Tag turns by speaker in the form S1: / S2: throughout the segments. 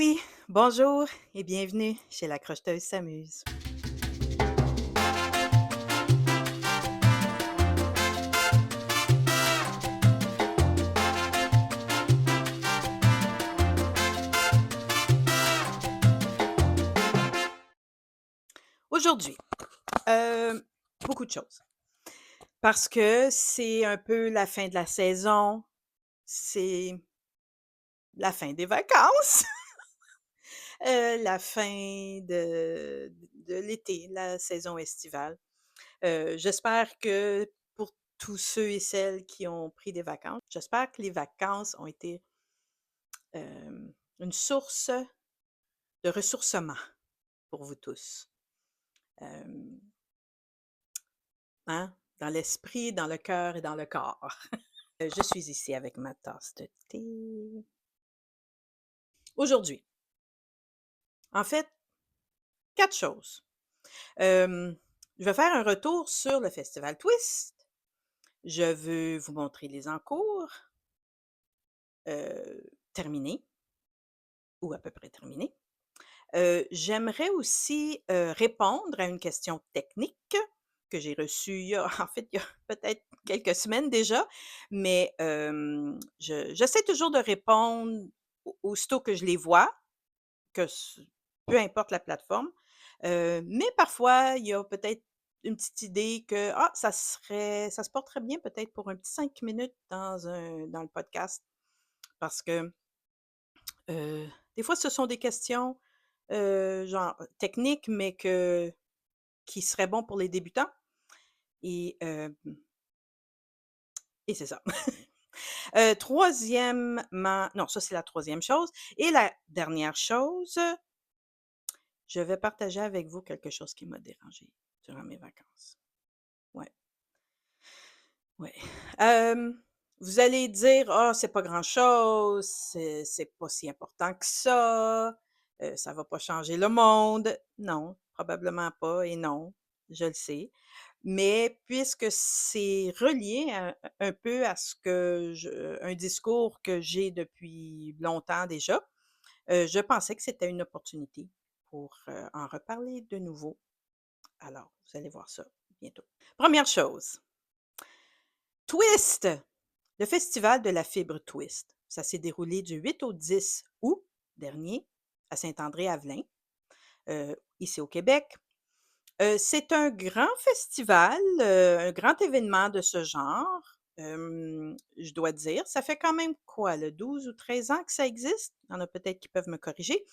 S1: Oui, bonjour et bienvenue chez La Crocheteuse s'amuse. Aujourd'hui, heu, beaucoup de choses parce que c'est un peu la fin de la saison, c'est la fin des vacances, la fin de l'été, la saison estivale. J'espère que pour tous ceux et celles qui ont pris des vacances, j'espère que les vacances ont été, une source de ressourcement pour vous tous. Hem, hein? Dans l'esprit, dans le cœur et dans le corps. Je suis ici avec ma tasse de thé. Aujourd'hui, en fait, 4 choses. Hem, je vais faire un retour sur le festival Twist. Je veux vous montrer les encours, terminés ou à peu près terminés. J'aimerais aussi, répondre à une question technique que j'ai reçue il y a en fait, il y a peut-être quelques semaines déjà, mais j'essaie toujours de répondre aussitôt que je les vois, que ce peu importe la plateforme, mais parfois, il y a peut-être une petite idée que, ah, ça se porterait bien peut-être pour un petit 5 minutes dans le podcast parce que, heu, des fois, ce sont des questions, genre, techniques, mais qui seraient bons pour les débutants et hem et c'est ça. 3°, non, ça, c'est la troisième chose et la dernière chose, je vais partager avec vous quelque chose qui m'a dérangée durant mes vacances. Ouais, ouais. Hem, vous allez dire: «Ah, c'est pas grand-chose, c'est pas si important que ça va pas changer le monde». Non, probablement pas et non, je le sais. Mais puisque c'est relié un peu à ce que un discours que j'ai depuis longtemps déjà, je pensais que c'était une opportunité pour, en reparler de nouveau. Alors, vous allez voir ça bientôt. Première chose, Twist! Le festival de la fibre Twist. Ça s'est déroulé du 8 au 10 août dernier à Saint-André-Avelin, ici au Québec. C'est un grand festival, un grand événement de ce genre, je dois dire. Ça fait quand même quoi, là, 12 ou 13 ans que ça existe? Il y en a peut-être qui peuvent me corriger.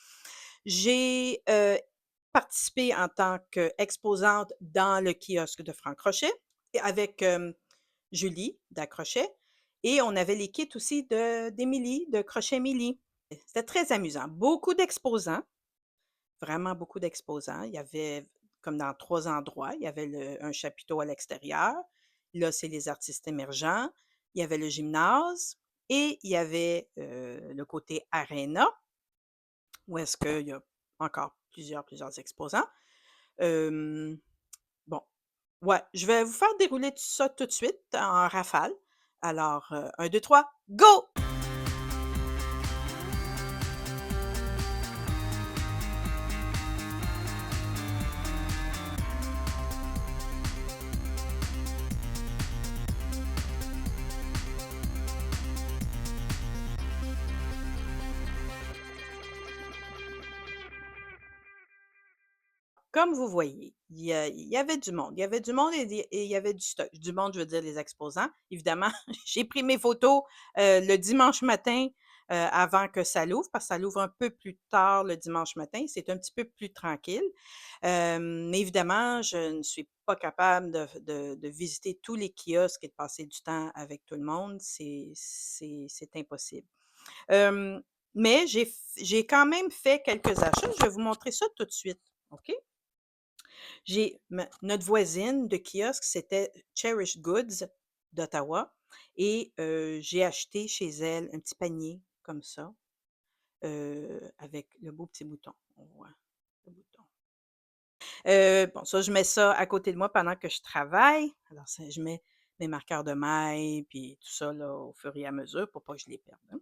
S1: J'ai, participé en tant qu'exposante dans le kiosque de Franck Crochet et avec, Julie d'Accrochet et on avait les kits aussi d'Émilie, de Crochet Émilie. C'était très amusant. Beaucoup d'exposants, vraiment beaucoup d'exposants. Il y avait comme dans 3 endroits, il y avait un chapiteau à l'extérieur. Là, c'est les artistes émergents. Il y avait le gymnase et il y avait, le côté aréna où est-ce qu'il y a encore plusieurs exposants. Hem, bon, ouais, je vais vous faire dérouler tout ça tout de suite en rafale. Alors, 1, 2, 3, go! Comme vous voyez, il y avait du monde. Il y avait du monde et il y avait du stock. Du monde, je veux dire les exposants. Évidemment, j'ai pris mes photos, le dimanche matin, avant que ça l'ouvre, parce que ça l'ouvre un peu plus tard le dimanche matin. C'est un petit peu plus tranquille. Mais évidemment, je ne suis pas capable de visiter tous les kiosques et de passer du temps avec tout le monde. C'est impossible. Hem, mais j'ai quand même fait quelques achats. Je vais vous montrer ça tout de suite, OK? Notre voisine de kiosque, c'était Cherished Goods d'Ottawa et j'ai acheté chez elle un petit panier comme ça, avec le beau petit bouton. On voit le bouton. Bon, ça, je mets ça à côté de moi pendant que je travaille. Alors ça, je mets mes marqueurs de mailles puis tout ça là, au fur et à mesure pour pas que je les perde, hein.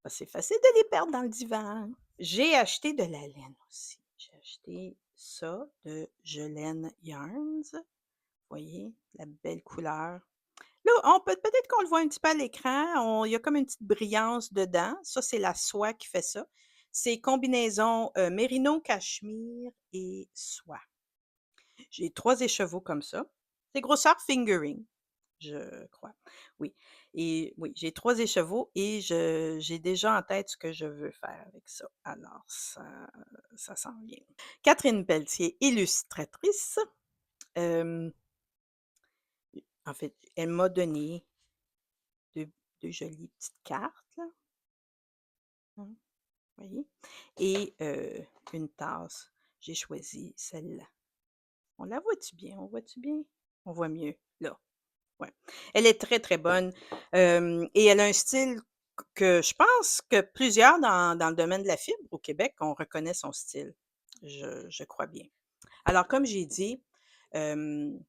S1: Parce que c'est facile de les perdre dans le divan. J'ai acheté de la laine aussi. J'ai acheté ça de Gelaine Yarns. Vous voyez la belle couleur. Là, on peut-être qu'on le voit un petit peu à l'écran, il y a comme une petite brillance dedans. Ça, c'est la soie qui fait ça. C'est combinaison, mérino, cachemire et soie. J'ai 3 écheveaux comme ça. C'est grosseur fingering, je crois. Oui, et oui, j'ai 3 écheveaux et j'ai déjà en tête ce que je veux faire avec ça. Alors ça s'en vient. Catherine Pelletier, illustratrice, hem, en fait, elle m'a donné de jolies petites cartes là, hein, voyez? Et une tasse. J'ai choisi celle-là. On la voit-tu bien? On voit-tu bien? On voit mieux, là. Ouais. Elle est très, très bonne, et elle a un style que je pense que plusieurs dans le domaine de la fibre au Québec, on reconnaît son style. Je crois bien. Alors comme j'ai dit, hem,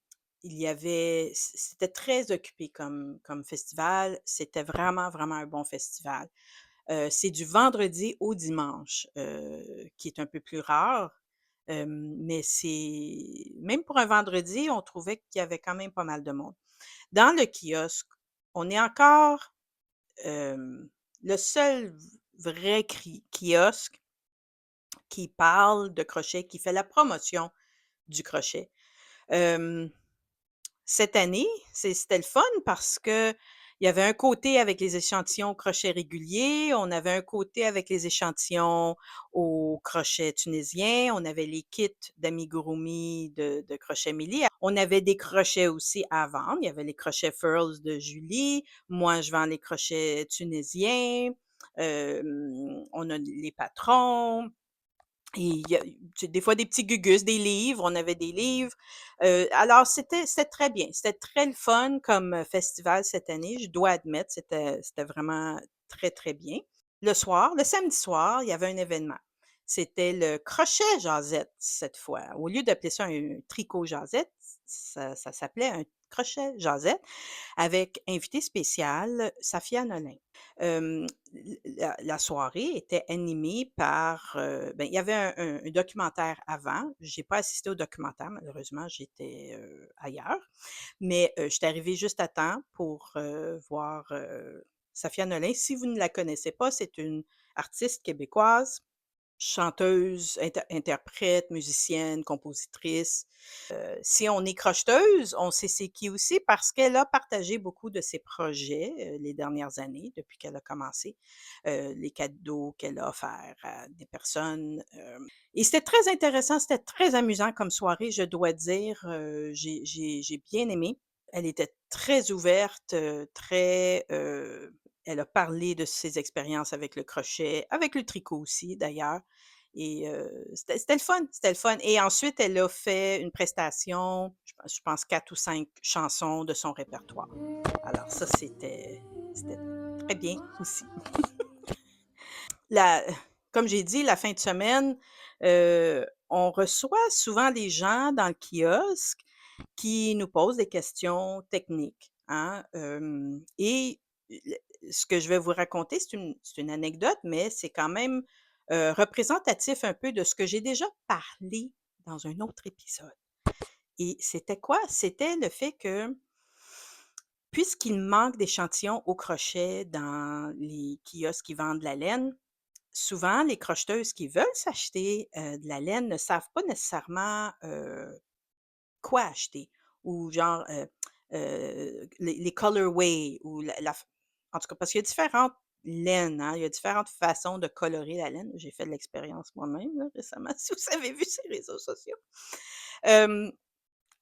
S1: il y avait c'était très occupé comme festival. C'était vraiment, vraiment un bon festival. C'est du vendredi au dimanche, qui est un peu plus rare, mais c'est même pour un vendredi, on trouvait qu'il y avait quand même pas mal de monde. Dans le kiosque, on est encore, le seul vrai kiosque qui parle de crochet, qui fait la promotion du crochet. Hem Cette année, c'était le fun parce que il y avait un côté avec les échantillons au crochet régulier, on avait un côté avec les échantillons au crochet tunisien, on avait les kits d'amigurumi de crochet Milly. On avait des crochets aussi à vendre. Il y avait les crochets Furls de Julie. Moi, je vends les crochets tunisiens. On a les patrons. Et il y a des fois des petits gugus, des livres, on avait des livres. Alors c'était très bien. C'était très le fun comme, festival cette année, je dois admettre, c'était vraiment très, très bien. Le soir, le samedi soir, il y avait un événement. C'était le crochet jasette cette fois. Au lieu d'appeler ça un tricot jasette, ça s'appelait un crochet jasette avec invité spécial, Safia Nolin. La soirée était animée par, ben, il y avait un documentaire avant. J'ai pas assisté au documentaire, malheureusement, j'étais, ailleurs. Mais, j'étais arrivée juste à temps pour, voir, Safia Nolin. Si vous ne la connaissez pas, c'est une artiste québécoise, chanteuse, interprète, musicienne, compositrice. Si on est crocheteuse, on sait c'est qui aussi parce qu'elle a partagé beaucoup de ses projets, les dernières années depuis qu'elle a commencé, les cadeaux qu'elle a offerts à des personnes, et c'était très intéressant, c'était très amusant comme soirée, je dois dire, j'ai bien aimé. Elle était très ouverte, très, elle a parlé de ses expériences avec le crochet, avec le tricot aussi d'ailleurs, et c'était le fun, c'était le fun, et ensuite elle a fait une prestation, je pense 4 ou 5 chansons de son répertoire. Alors ça, c'était très bien aussi. La Comme j'ai dit, la fin de semaine, on reçoit souvent des gens dans le kiosque qui nous posent des questions techniques, hein, et le ce que je vais vous raconter, c'est une anecdote, mais c'est quand même, représentatif un peu de ce que j'ai déjà parlé dans un autre épisode, et c'était quoi? C'était le fait que, puisqu'il manque d'échantillons au crochet dans les kiosques qui vendent de la laine, souvent les crocheteuses qui veulent s'acheter, de la laine ne savent pas nécessairement, quoi acheter, ou genre, les colorways ou la f en tout cas, parce qu'il y a différentes laines, hein, il y a différentes façons de colorer la laine. J'ai fait de l'expérience moi-même, là, récemment, si vous avez vu ces réseaux sociaux. Hem,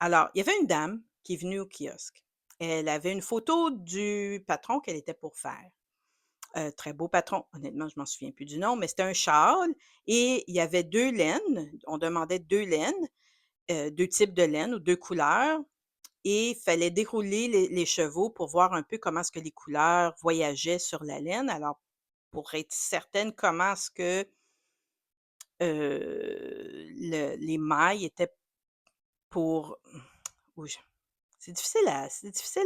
S1: alors, il y avait une dame qui est venue au kiosque. Elle avait une photo du patron qu'elle était pour faire. Très beau patron. Honnêtement, je m'en souviens plus du nom, mais c'était un châle et il y avait 2 laines. On demandait 2 laines, 2 types de laine ou 2 couleurs, et il fallait dérouler les chevaux pour voir un peu comment est-ce que les couleurs voyageaient sur la laine. Alors, pour être certaine comment est-ce que, les mailles étaient pour oui, c'est difficile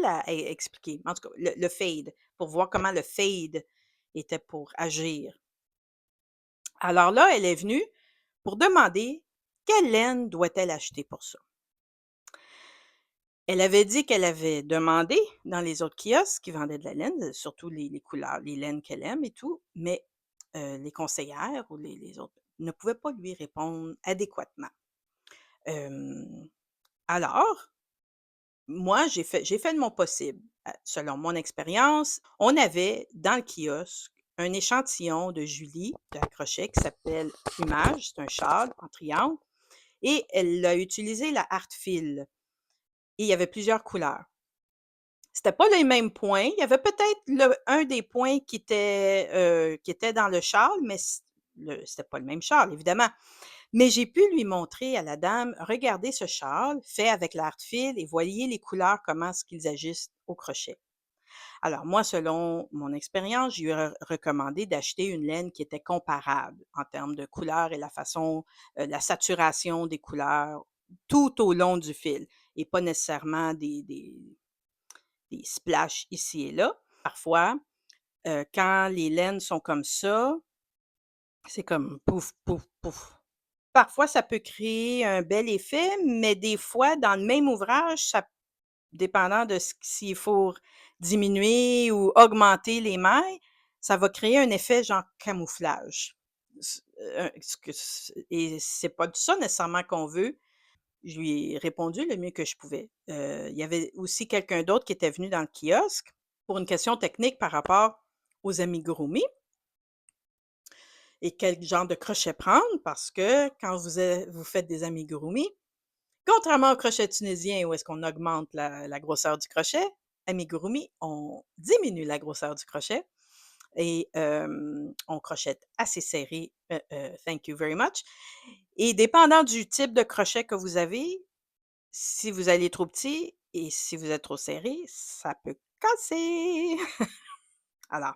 S1: à expliquer. En tout cas, le fade, pour voir comment le fade était pour agir. Alors là, elle est venue pour demander quelle laine doit-elle acheter pour ça. Elle avait dit qu'elle avait demandé dans les autres kiosques qui vendaient de la laine, surtout les couleurs, les laines qu'elle aime et tout, mais les conseillères ou les autres ne pouvaient pas lui répondre adéquatement. Hem, alors, moi, j'ai fait de mon possible. Selon mon expérience, on avait dans le kiosque un échantillon de Julie de la Crochet qui s'appelle Plumage, c'est un châle en triangle, et elle a utilisé la Artfil et il y avait plusieurs couleurs. C'était pas les mêmes points. Il y avait peut-être un des points qui était dans le châle, mais c'était pas le même châle, évidemment. Mais j'ai pu lui montrer à la dame, regardez ce châle fait avec l'art-fil et voyez les couleurs, comment est-ce qu'ils agissent au crochet. Alors moi, selon mon expérience, je lui ai recommandé d'acheter une laine qui était comparable en termes de couleurs et la façon, la saturation des couleurs tout au long du fil et pas nécessairement des splashes ici et là. Parfois, quand les laines sont comme ça, c'est comme pouf, pouf, pouf. Parfois, ça peut créer un bel effet, mais des fois, dans le même ouvrage, ça dépendant de s'il faut diminuer ou augmenter les mailles, ça va créer un effet genre camouflage. Et c'est pas ça nécessairement qu'on veut. Je lui ai répondu le mieux que je pouvais. Il y avait aussi quelqu'un d'autre qui était venu dans le kiosque pour une question technique par rapport aux amigurumi et quel genre de crochet prendre parce que quand vous faites des amigurumi, contrairement au crochet tunisien où est-ce qu'on augmente la grosseur du crochet, amigurumi, on diminue la grosseur du crochet et on crochette assez serré. Thank you very much. Et dépendant du type de crochet que vous avez, si vous allez trop petit et si vous êtes trop serré, ça peut casser. Alors,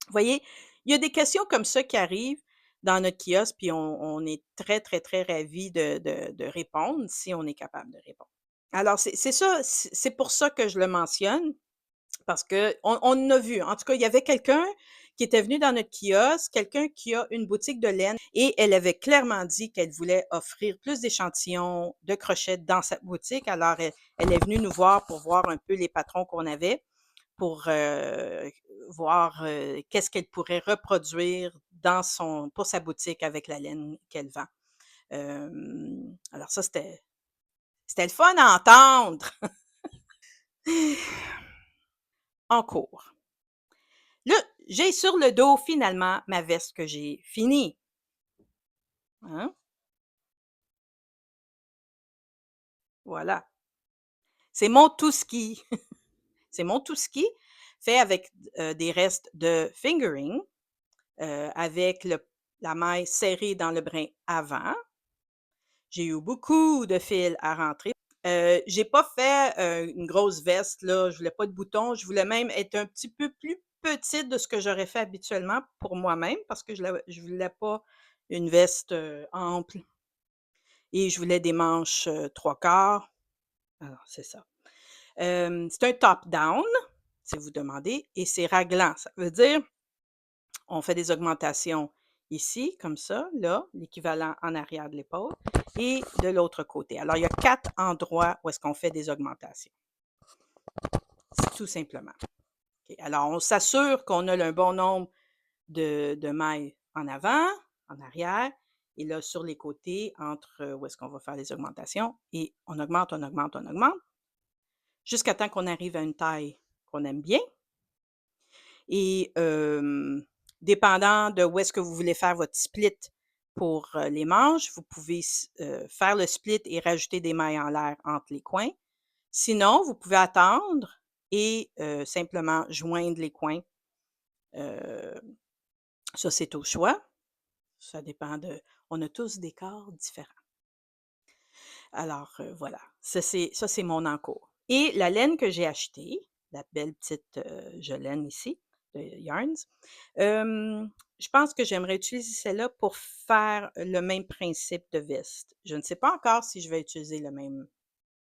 S1: vous voyez, il y a des questions comme ça qui arrivent dans notre kiosque, puis on est très, très, très ravis de répondre si on est capable de répondre. Alors, c'est ça, c'est pour ça que je le mentionne, parce qu'on en a vu. En tout cas, il y avait quelqu'un qui était venu dans notre kiosque, quelqu'un qui a une boutique de laine, et elle avait clairement dit qu'elle voulait offrir plus d'échantillons de crochets dans sa boutique. Alors, elle est venue nous voir pour voir un peu les patrons qu'on avait, pour voir qu'est-ce qu'elle pourrait reproduire pour sa boutique avec la laine qu'elle vend. Alors ça, c'était le fun à entendre. En cours. Là, j'ai sur le dos finalement ma veste que j'ai finie. Hein? Voilà. C'est mon tout ski. C'est mon tout ski fait avec des restes de fingering, avec la maille serrée dans le brin avant. J'ai eu beaucoup de fils à rentrer. J'ai pas fait une grosse veste, là. Je voulais pas de boutons. Je voulais même être un petit peu plus petite de ce que j'aurais fait habituellement pour moi-même parce que je voulais pas une veste ample et je voulais des manches 3/4. Alors, c'est ça. C'est un top-down, si vous demandez, et c'est raglant. Ça veut dire, on fait des augmentations ici, comme ça, là, l'équivalent en arrière de l'épaule, et de l'autre côté. Alors, il y a 4 endroits où est-ce qu'on fait des augmentations. C'est tout simplement. OK. Alors, on s'assure qu'on a un bon nombre de mailles en avant, en arrière, et là, sur les côtés, entre où est-ce qu'on va faire les augmentations, et on augmente, on augmente, on augmente, jusqu'à temps qu'on arrive à une taille qu'on aime bien. Et dépendant de où est-ce que vous voulez faire votre split pour les manches, vous pouvez faire le split et rajouter des mailles en l'air entre les coins. Sinon, vous pouvez attendre et simplement joindre les coins. Ça, c'est au choix. Ça dépend de... On a tous des corps différents. Alors, voilà. Ça, c'est mon encours. Et la laine que j'ai achetée, la belle petite laine ici, de Yarns, je pense que j'aimerais utiliser celle-là pour faire le même principe de veste. Je ne sais pas encore si je vais utiliser le même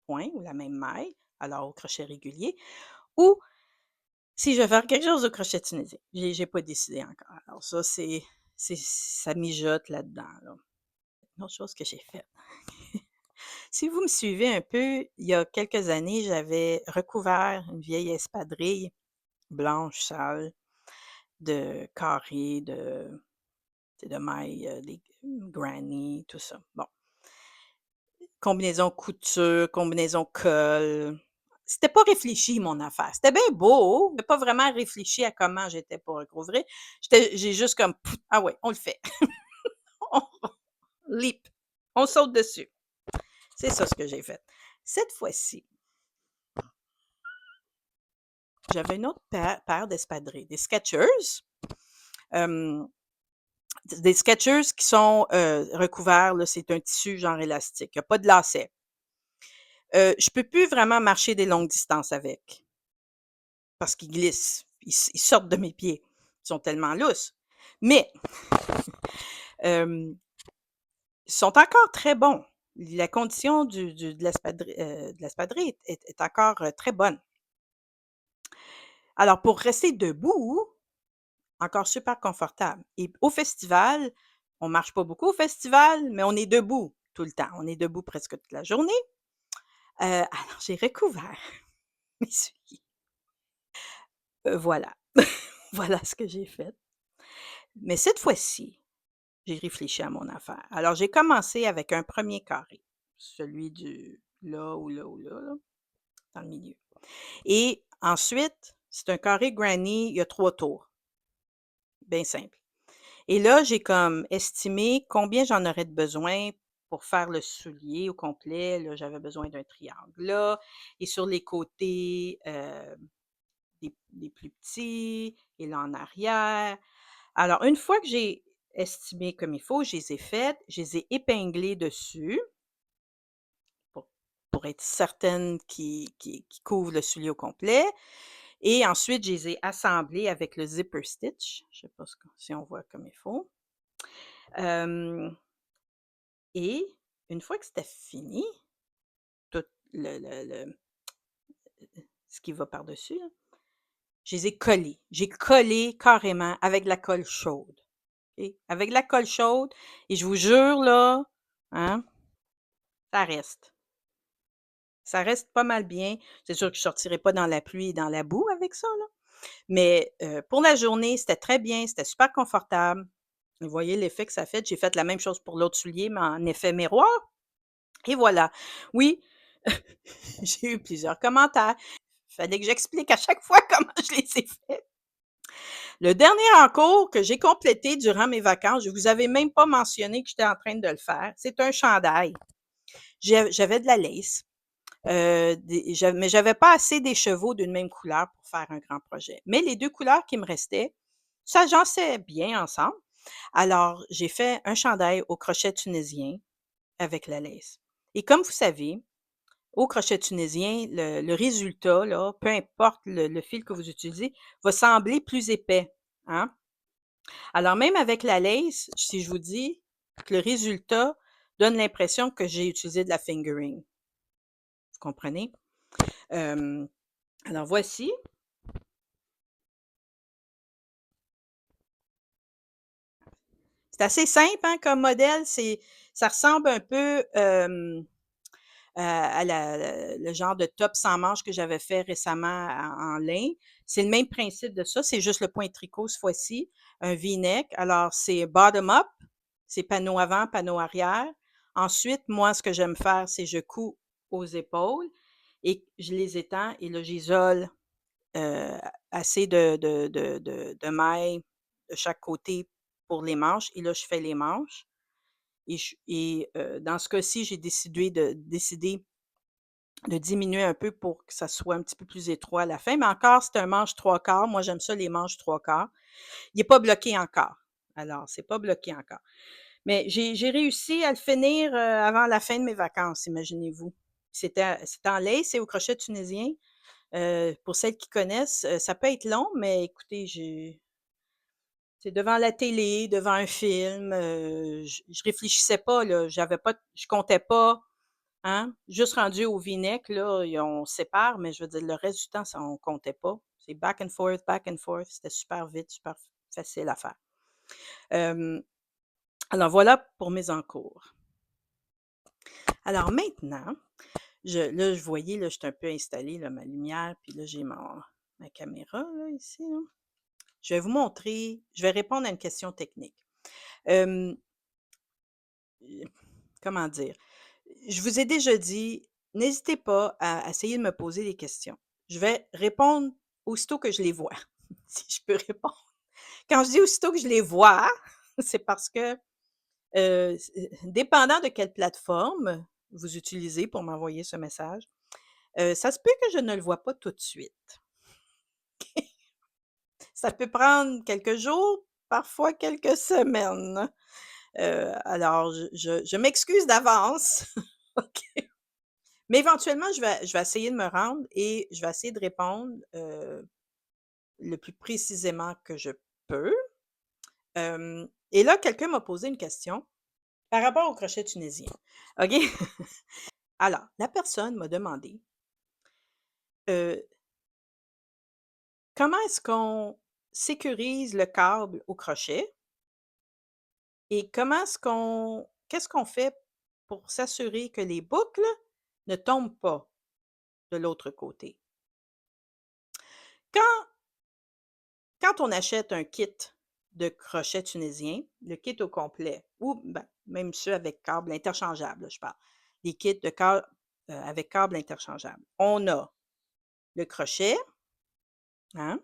S1: point ou la même maille, alors au crochet régulier, ou si je vais faire quelque chose au crochet tunisien. J'ai pas décidé encore. Alors ça, ça mijote là-dedans, là. Une autre chose que j'ai faite. Si vous me suivez un peu, il y a quelques années, j'avais recouvert une vieille espadrille blanche sale de carrés, de mailles, des granny, tout ça. Bon, combinaison couture, combinaison col. C'était pas réfléchi mon affaire. C'était bien beau, mais pas vraiment réfléchi à comment j'étais pour recouvrir. J'ai juste comme: «Pouf, ah ouais, on le fait. On leap, on saute dessus». C'est ça ce que j'ai fait. Cette fois-ci, j'avais une autre paire d'espadrilles, des Skechers. Hem, des Skechers qui sont, recouverts, là, c'est un tissu genre élastique. Il y a pas de lacets. Je peux plus vraiment marcher des longues distances avec parce qu'ils glissent. Ils sortent de mes pieds. Ils sont tellement lousses. Mais, hem, ils sont encore très bons. La condition de l'espadrille est encore, très bonne. Alors pour rester debout, encore super confortable et au festival, on marche pas beaucoup au festival, mais on est debout tout le temps. On est debout presque toute la journée. Alors j'ai recouvert mes souliers. Voilà. Voilà ce que j'ai fait. Mais cette fois-ci, j'ai réfléchi à mon affaire. Alors j'ai commencé avec un premier carré, celui du là ou là ou là, là, dans le milieu et ensuite, c'est un carré granny, il y a 3 tours, bien simple. Et là, j'ai comme estimé combien j'en aurais de besoin pour faire le soulier au complet. Là, j'avais besoin d'un triangle là et sur les côtés, des plus petits et là en arrière. Alors une fois que j'ai estimé comme il faut, je les ai faites, je les ai épinglées dessus pour pour être certaine qu'ils couvrent le soulier au complet et ensuite je les ai assemblées avec le zipper stitch. Je sais pas si on voit comme il faut. Hem Et une fois que c'était fini, tout le ce qui va par-dessus là, je les ai collés. J'ai collé carrément avec de la colle chaude, OK? Avec de la colle chaude et je vous jure là, hein, ça reste. Ça reste pas mal bien. C'est sûr que je sortirai pas dans la pluie et dans la boue avec ça là, mais pour la journée, c'était très bien, c'était super confortable. Vous voyez l'effet que ça fait? J'ai fait la même chose pour l'autre soulier, mais en effet miroir et voilà. Oui, j'ai eu plusieurs commentaires. Fallait que j'explique à chaque fois comment je les ai faits. Le dernier encours que j'ai complété durant mes vacances, je vous avais même pas mentionné que j'étais en train de le faire, c'est un chandail. J'avais de la lace, mais j'avais pas assez d'écheveaux d'une même couleur pour faire un grand projet. Mais les 2 couleurs qui me restaient, s'agençaient bien ensemble. Alors, j'ai fait un chandail au crochet tunisien avec la lace. Et comme vous savez, au crochet tunisien, le résultat là, peu importe le fil que vous utilisez, va sembler plus épais, hein. Alors même avec la lace, si je vous dis que le résultat donne l'impression que j'ai utilisé de la fingering, vous comprenez? Hem, alors voici, c'est assez simple, hein, comme modèle, ça ressemble un peu, à le genre de top sans manches que j'avais fait récemment en lin. C'est le même principe de ça, c'est juste le point tricot cette fois-ci, un V-neck. Alors c'est bottom up, c'est panneau avant, panneau arrière. Ensuite, moi, ce que j'aime faire, c'est je couds aux épaules et je les étends et là, j'isole, heu, assez de mailles de chaque côté pour les manches et là, je fais les manches dans ce cas-ci, j'ai décidé de diminuer un peu pour que ça soit un petit peu plus étroit à la fin, mais encore, c'est un manche 3/4. Moi, j'aime ça les manches 3/4. Il est pas bloqué encore. Alors, c'est pas bloqué encore. Mais j'ai réussi à le finir, avant la fin de mes vacances, imaginez-vous. C'était en lace et au crochet tunisien. Pour celles qui connaissent, ça peut être long, mais écoutez, c'est devant la télé, devant un film, je réfléchissais pas là, j'avais pas je comptais pas. Hein? Juste rendu au V-neck, là, on se sépare, mais je veux dire, le reste du temps, ça, on comptait pas. C'est back and forth, c'était super vite, super facile à faire. Hem, alors voilà pour mes encours. Alors maintenant, je voyais, là, je suis un peu installée, là, ma lumière, puis là, j'ai ma caméra, là, ici, là. Je vais vous montrer je vais répondre à une question technique. Hem, comment dire? Je vous ai déjà dit, n'hésitez pas à essayer de me poser des questions. Je vais répondre aussitôt que je les vois, si je peux répondre. Quand je dis aussitôt que je les vois, c'est parce que, dépendant de quelle plateforme vous utilisez pour m'envoyer ce message, ça se peut que je ne le vois pas tout de suite. Ça peut prendre quelques jours, parfois quelques semaines. Alors je m'excuse d'avance, OK? Mais éventuellement, je vais essayer de me rendre et je vais essayer de répondre, le plus précisément que je peux. Et là, quelqu'un m'a posé une question par rapport au crochet tunisien. OK? Alors, la personne m'a demandé, heu, comment est-ce qu'on sécurise le câble au crochet et qu'est-ce qu'on fait pour s'assurer que les boucles ne tombent pas de l'autre côté? Quand Quand on achète un kit de crochet tunisien, le kit au complet ou ben, même ceux avec câble interchangeable, là, je parle. Les kits de câble, avec câble interchangeable. On a le crochet, hein,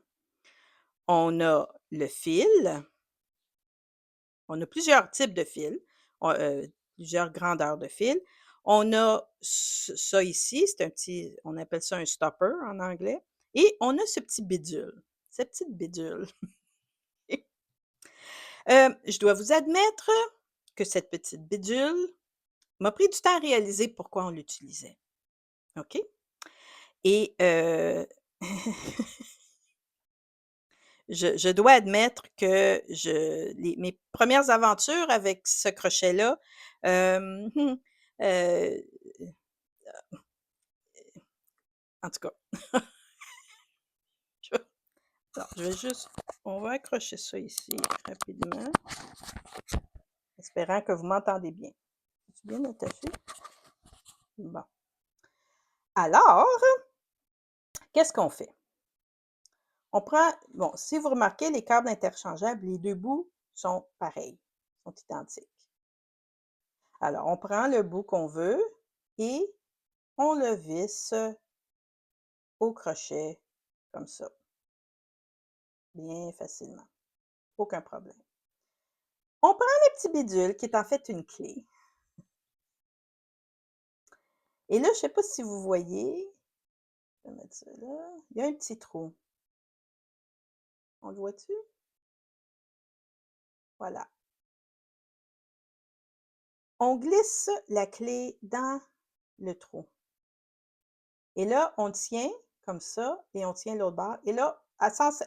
S1: on a le fil, on a plusieurs types de fils, on plusieurs grandeurs de fil. On a ça ici, c'est un petit on appelle ça un stopper en anglais et on a ce petit bidule, cette petite bidule. Je dois vous admettre que cette petite bidule m'a pris du temps à réaliser pourquoi on l'utilisait, OK? Et je dois admettre que mes premières aventures avec ce crochet-là, heu, en tout cas, je vais attends, je vais juste on va accrocher ça ici rapidement, espérant que vous m'entendez bien. Es-tu bien attaché? Bon. Alors, qu'est-ce qu'on fait? On prend bon, si vous remarquez les câbles interchangeables, les 2 bouts sont pareils, sont identiques. Alors, on prend le bout qu'on veut et on le visse au crochet comme ça, bien facilement, aucun problème. On prend le petit bidule qui est en fait une clé et là, je ne sais pas si vous voyez, je vais mettre ça là, il y a un petit trou. On le voit-tu? Voilà. On glisse la clé dans le trou. Et là, on tient comme ça et on tient l'autre bord. Et là, à sens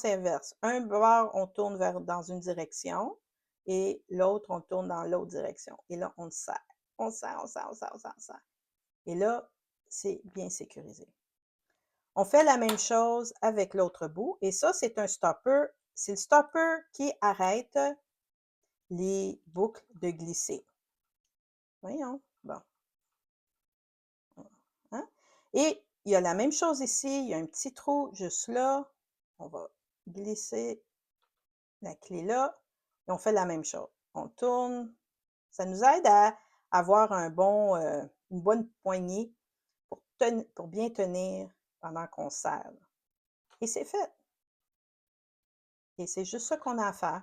S1: inverse. Un bord, on tourne dans une direction et l'autre, on tourne dans l'autre direction. Et là, on le serre. On serre, on serre, on serre, on serre, on serre. Et là, c'est bien sécurisé. On fait la même chose avec l'autre bout. Et ça, c'est un stopper. C'est le stopper qui arrête les boucles de glisser. Voyons. Bon. Hein? Et il y a la même chose ici, il y a un petit trou juste là. On va glisser la clé là et on fait la même chose. On tourne. Ça nous aide à avoir une bonne poignée pour bien tenir pendant qu'on serre. Et c'est fait. Et c'est juste ça qu'on a à faire.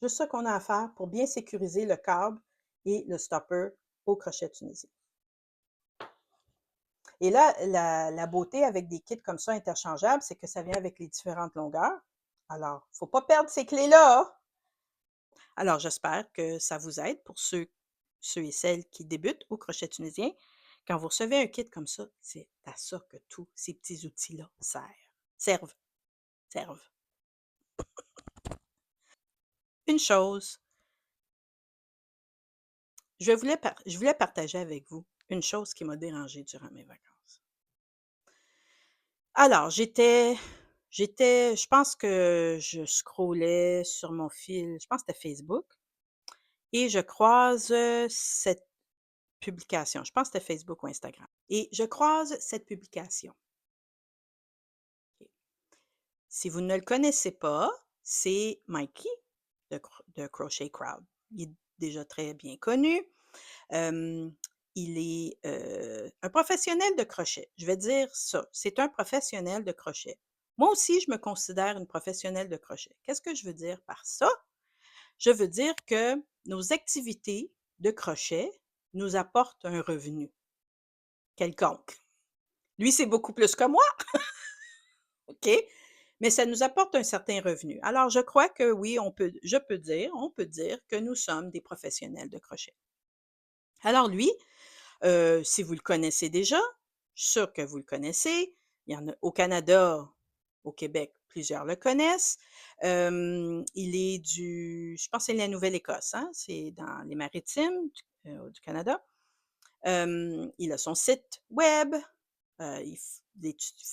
S1: Juste ça qu'on a à faire pour bien sécuriser le câble et le stopper au crochet tunisien. Et là, la beauté avec des kits comme ça interchangeables, c'est que ça vient avec les différentes longueurs. Alors, il ne faut pas perdre ces clés-là. Alors, j'espère que ça vous aide pour ceux et celles qui débutent au crochet tunisien. Quand vous recevez un kit comme ça, c'est à ça que tous ces petits outils-là servent. Servent. Une chose, je voulais partager avec vous une chose qui m'a dérangée durant mes vacances. Alors, j'étais Je pense que je scrollais sur mon fil, je pense que c'était Facebook et je croise, cette publication. Je pense que c'était Facebook ou Instagram et je croise cette publication. OK. Si vous ne le connaissez pas, c'est Mikey de Crochet Crowd. Il est déjà très bien connu. Hem, il est, un professionnel de crochet. Je vais dire ça, c'est un professionnel de crochet. Moi aussi, je me considère une professionnelle de crochet. Qu'est-ce que je veux dire par ça? Je veux dire que nos activités de crochet nous apportent un revenu quelconque. Lui, c'est beaucoup plus que moi, OK? Mais ça nous apporte un certain revenu. Alors, je crois que oui, on peut dire que nous sommes des professionnels de crochet. Alors lui, si vous le connaissez déjà, je suis sûre que vous le connaissez. Il y en a au Canada, au Québec, plusieurs le connaissent. Il est je pense que c'est la Nouvelle-Écosse, hein? C'est dans les Maritimes du Canada. Il a son site web, il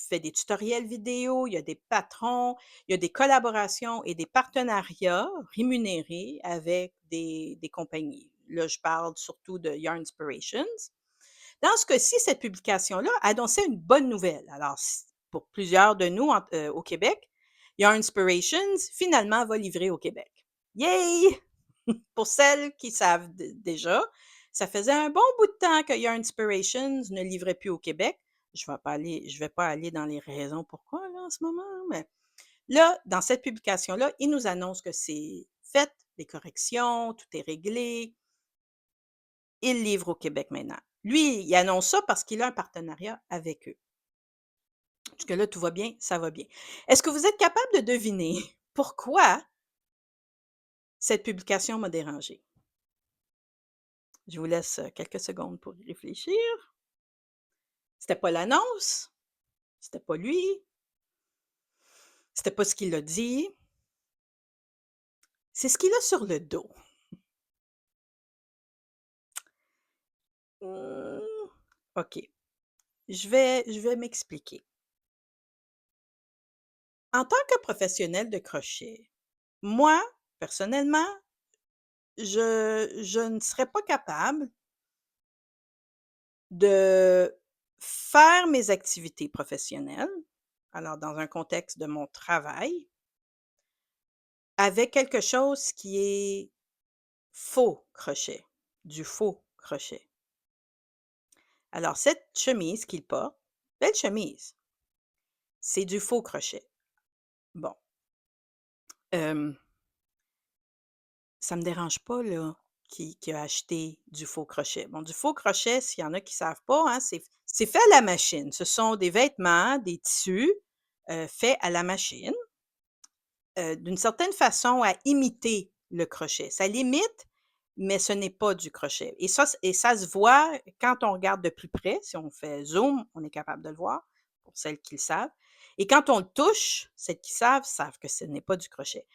S1: fait des tutoriels vidéo, il y a des patrons, il y a des collaborations et des partenariats rémunérés avec des compagnies. Là, je parle surtout de Yarn Inspirations. Dans ce cas-ci, cette publication-là annonçait une bonne nouvelle. Alors, pour plusieurs de nous au Québec, Yarn Inspirations finalement va livrer au Québec. Yay! Pour celles qui savent déjà, ça faisait un bon bout de temps que Yarn Inspirations ne livrait plus au Québec. Je vais pas aller dans les raisons pourquoi là, en ce moment, mais là, dans cette publication-là, il nous annonce que c'est fait, les corrections, tout est réglé. Il livre au Québec maintenant. Lui, il annonce ça parce qu'il a un partenariat avec eux. Jusque-là, tout va bien, ça va bien. Est-ce que vous êtes capable de deviner pourquoi cette publication m'a dérangée? Je vous laisse quelques secondes pour y réfléchir. C'était pas l'annonce, c'était pas lui, c'était pas ce qu'il a dit, c'est ce qu'il a sur le dos. Mmh, OK, je vais m'expliquer. En tant que professionnel de crochet, moi, personnellement, je ne serais pas capable de faire mes activités professionnelles, alors dans un contexte de mon travail, avec quelque chose qui est faux crochet, du faux crochet. Alors cette chemise qu'il porte, belle chemise, c'est du faux crochet. Bon, hem, ça me dérange pas là, qui a acheté du faux crochet. Bon, du faux crochet, s'il y en a qui savent pas, hein, c'est fait à la machine. Ce sont des vêtements, des tissus, faits à la machine, d'une certaine façon à imiter le crochet. Ça l'imite, mais ce n'est pas du crochet et ça se voit quand on regarde de plus près. Si on fait zoom, on est capable de le voir, pour celles qui le savent et quand on le touche, celles qui savent que ce n'est pas du crochet.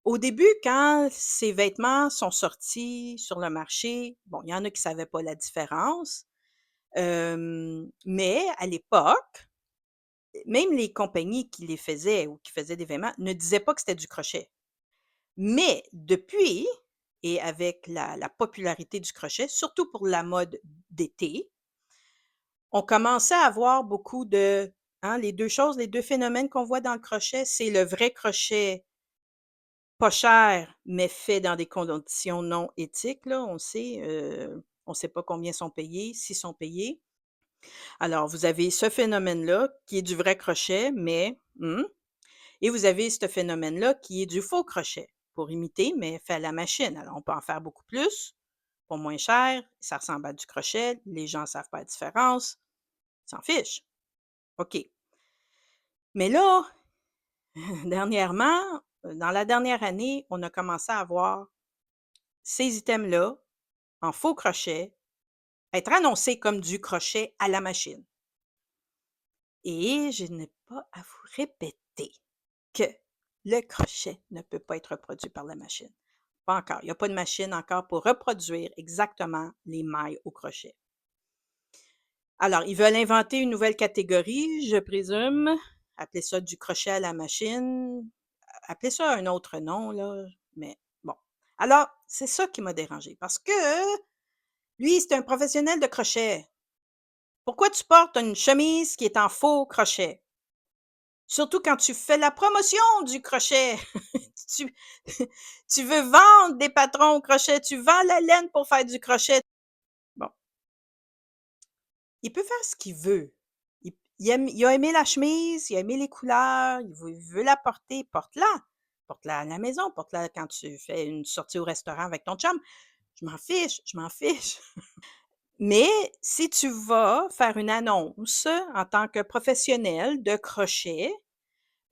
S1: Au début, quand ces vêtements sont sortis sur le marché, bon, il y en a qui savaient pas la différence, mais à l'époque, même les compagnies qui les faisaient ou qui faisaient des vêtements ne disaient pas que c'était du crochet. Mais depuis et avec la popularité du crochet, surtout pour la mode d'été, on commençait à avoir beaucoup les 2 choses, les 2 phénomènes qu'on voit dans le crochet, c'est le vrai crochet pas cher, mais fait dans des conditions non éthiques là, on sait pas combien sont payés, s'ils sont payés. Alors vous avez ce phénomène-là qui est du vrai crochet, mais et vous avez ce phénomène-là qui est du faux crochet, pour imiter, mais fait à la machine. Alors on peut en faire beaucoup plus, pour moins cher, ça ressemble à du crochet, les gens ne savent pas la différence, ils s'en fichent. OK. Mais là, dernièrement, dans la dernière année, on a commencé à voir ces items-là, en faux crochet, être annoncés comme du crochet à la machine. Et je n'ai pas à vous répéter que le crochet ne peut pas être reproduit par la machine. Pas encore. Il n'y a pas de machine encore pour reproduire exactement les mailles au crochet. Alors, ils veulent inventer une nouvelle catégorie, je présume. appelez ça du crochet à la machine, appelez ça un autre nom, là, mais bon. Alors, c'est ça qui m'a dérangée parce que lui, c'est un professionnel de crochet. Pourquoi tu portes une chemise qui est en faux crochet? Surtout quand tu fais la promotion du crochet. Tu tu veux vendre des patrons au crochet, tu vends la laine pour faire du crochet. Bon, il peut faire ce qu'il veut. Il a aimé la chemise, il a aimé les couleurs, il veut la porter, porte-la. Porte-la à la maison, porte-la quand tu fais une sortie au restaurant avec ton chum. Je m'en fiche, je m'en fiche. Mais si tu vas faire une annonce en tant que professionnel de crochet,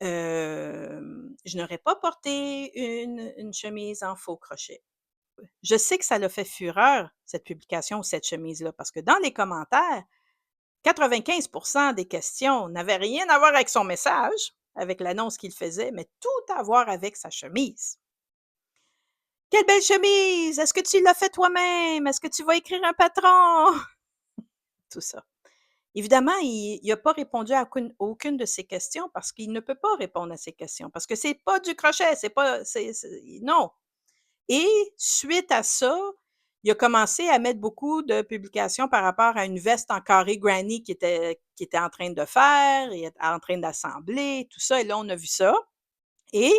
S1: je n'aurais pas porté une chemise en faux crochet. Je sais que ça l'a fait fureur, cette publication ou cette chemise-là, parce que dans les commentaires, 95 des questions n'avaient rien à voir avec son message, avec l'annonce qu'il faisait, mais tout à voir avec sa chemise. «Quelle belle chemise! Est-ce que tu l'as fait toi-même? Est-ce que tu vas écrire un patron?» Tout ça. Évidemment, il n'a pas répondu à aucune de ces questions parce qu'il ne peut pas répondre à ces questions, parce que c'est pas du crochet, c'est pas c'est non. Et suite à ça, il a commencé à mettre beaucoup de publications par rapport à une veste en carré granny qui était en train de faire et en train d'assembler, tout ça et là, on a vu ça et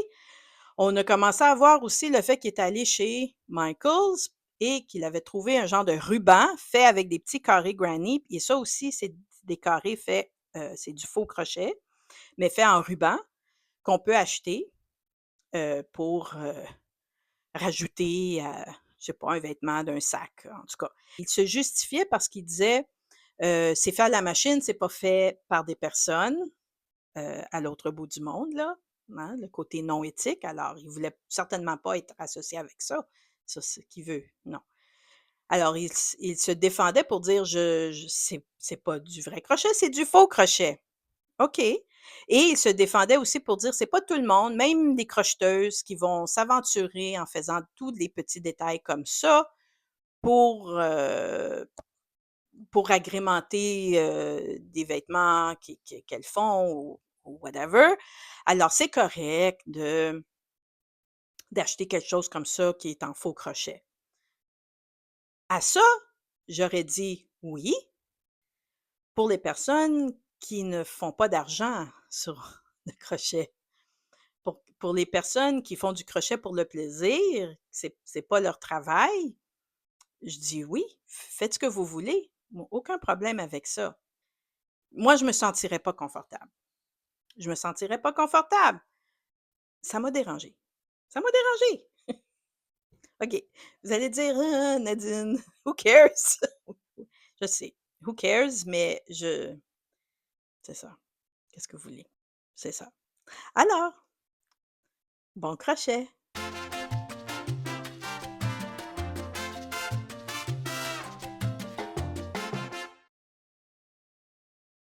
S1: on a commencé à voir aussi le fait qu'il est allé chez Michaels et qu'il avait trouvé un genre de ruban fait avec des petits carrés granny et ça aussi, c'est des carrés faits, c'est du faux crochet, mais fait en ruban qu'on peut acheter, pour, rajouter à, je sais pas, un vêtement d'un sac, en tout cas. Il se justifiait parce qu'il disait, «C'est fait à la machine, c'est pas fait par des personnes, à l'autre bout du monde, là», hein, le côté non éthique. Alors, il voulait certainement pas être associé avec ça. Ça, c'est ce qu'il veut, non. Alors il se défendait pour dire: «Je c'est pas du vrai crochet, c'est du faux crochet». OK. Et il se défendait aussi pour dire: «C'est pas tout le monde, même des crocheteuses qui vont s'aventurer en faisant tous les petits détails comme ça pour, pour agrémenter, des vêtements qu'elles font ou whatever. Alors c'est correct d'acheter quelque chose comme ça qui est en faux crochet». À ça, j'aurais dit: «Oui, pour les personnes qui ne font pas d'argent sur le crochet». Pour les personnes qui font du crochet pour le plaisir, c'est pas leur travail, je dis: «Oui, faites ce que vous voulez, aucun problème avec ça». Moi, je me sentirais pas confortable. Je me sentirais pas confortable. Ça m'a dérangée. Ça m'a dérangée. OK. Vous allez dire: «Ah, Nadine, who cares?» Je sais, who cares, mais c'est ça. Qu'est-ce que vous voulez? C'est ça. Alors, bon crochet.